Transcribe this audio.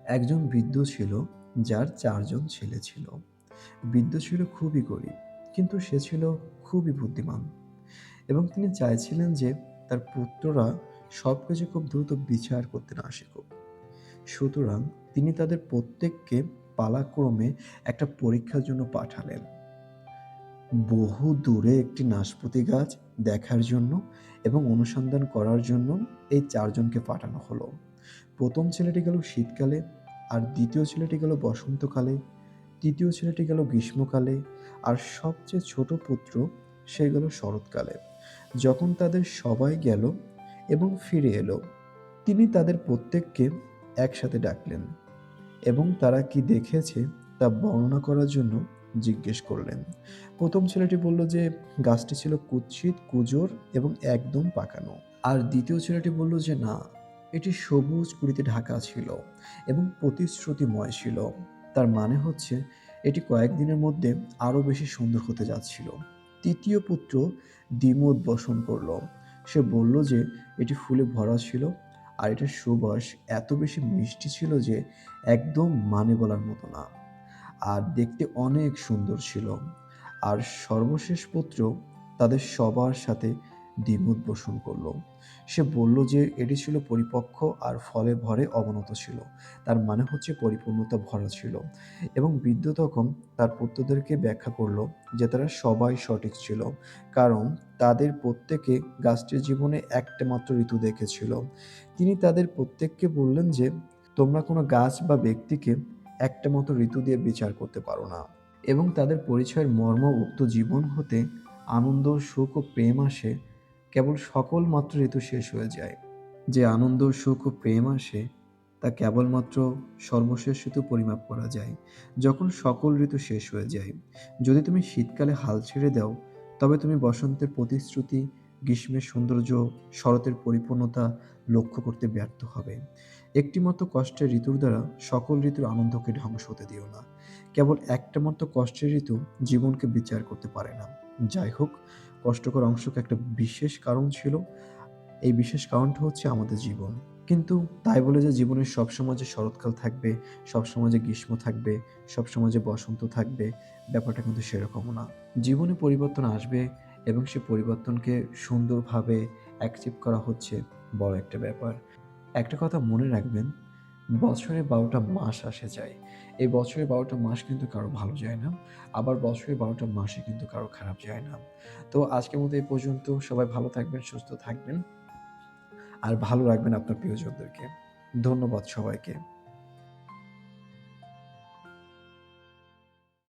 একজন বৃদ্ধ ছিল যার ৪ জন ছেলে ছিল। বৃদ্ধ ছিল খুবই গরিব, কিন্তু সে ছিল খুবই বুদ্ধিমান এবং তিনি চাইছিলেন যে তার পুত্ররা সবকিছু খুব দ্রুত বিচার করতে না শিখুক। সুতরাং তিনি তাদের প্রত্যেককে পালাক্রমে একটা পরীক্ষার জন্য পাঠালেন। বহু দূরে একটি নাশপাতি গাছ দেখার জন্য এবং অনুসন্ধান করার জন্য এই ৪ জনকে পাঠানো হলো। ১ম ছেলেটি গেল শীতকালে, আর ২য় ছেলেটি গেল বসন্তকালে, ৩য় ছেলেটি গেল গ্রীষ্মকালে, আর সবচেয়ে ছোট পুত্র সে গেল শরৎকালে। যখন তাদের সবাই গেল এবং ফিরে এলো, তিনি তাদের প্রত্যেককে একসাথে ডাকলেন এবং তারা কি দেখেছে তা বর্ণনা করার জন্য জিজ্ঞেস করলেন। ১ম ছেলেটি বলল যে গাছটি ছিল কুৎসিত, কুজোর এবং একদম পাকানো। আর ২য় ছেলেটি বলল যে না, এটি সবুজ কুঁড়িতে ঢাকা ছিল এবং প্রতিশ্রুতিময় ছিল। তার মানে হচ্ছে এটি কয়েকদিনের মধ্যে আরো বেশি সুন্দর হতে যাচ্ছিল। ৩য় পুত্র দ্বিমত পোষণ করল। সে বলল যে এটি ফুলে ভরা ছিল আর এটার সুবাস এত বেশি মিষ্টি ছিল যে একদম মানে বলার মতো না। আর দেখতে অনেক সুন্দর ছিল। আর সর্বশেষ পুত্র তাদের সবার সাথে দ্বিমত পোষণ করল। সে বলল যে এটি ছিল পরিপক্ক আর ফলে ভরে অবনত ছিল। তার মানে হচ্ছে পরিপূর্ণতা ভরা ছিল। এবং বৃদ্ধ তখন তার পুত্রদেরকে ব্যাখ্যা করল যে তারা সবাই সঠিক ছিল। কারণ তাদের প্রত্যেকে গাছটির জীবনে একটা মাত্র ঋতু দেখেছিল। তিনি তাদের প্রত্যেককে বললেন যে তোমরা কোনো গাছ বা ব্যক্তিকে একটা মাত্র ঋতু দিয়ে বিচার করতে পারো না। এবং তাদের পরিচয়ের মর্ম উক্ত জীবন হতে আনন্দ, সুখ ও প্রেম আসে কেবল সকল মাত্র ঋতু শেষ হয়ে যায়। যে আনন্দ, সুখ ও প্রেম আসে তা কেবলমাত্র সর্বশেষ ঋতু পরিমাপ করা যায়, যখন সকল ঋতু শেষ হয়ে যায়। যদি তুমি শীতকালে হাল ছেড়ে দাও, তবে তুমি বসন্তের প্রতিশ্রুতি, গ্রীষ্মের সৌন্দর্য, শরতের পরিপূর্ণতা লক্ষ্য করতে ব্যর্থ হবে। একটিমাত্র কষ্টের ঋতুর দ্বারা সকল ঋতুর আনন্দকে ধ্বংস হতে দিও না। কেবল একটা মাত্র কষ্টের ঋতু জীবনকে বিচার করতে পারে না। যাই হোক, কষ্টকর অংশকে একটা বিশেষ কারণ ছিল। এই বিশেষ কারণটা হচ্ছে আমাদের জীবন। কিন্তু তাই বলে যে জীবনের সবসময় যে শরৎকাল থাকবে, সবসময় যে গ্রীষ্ম থাকবে, সবসময় যে বসন্ত থাকবে, ব্যাপারটা কিন্তু সেরকমও না। জীবনে পরিবর্তন আসবে এবং সে পরিবর্তনকে সুন্দরভাবে অ্যাকসেপ্ট করা হচ্ছে বড় একটা ব্যাপার। একটা কথা মনে রাখবেন, বছরে ১২ টা মাস আসে যায়। এই বছরে ১২ টা মাস কিন্তু কারো ভালো যায় না। আবার বছরে ১২ টা মাসে কিন্তু কারো খারাপ যায় না। তো আজকের মতো এই পর্যন্ত। সবাই ভালো থাকবেন, সুস্থ থাকবেন। আর ভালো রাখবেন আপনার প্রিয়জনদেরকে। ধন্যবাদ সবাইকে।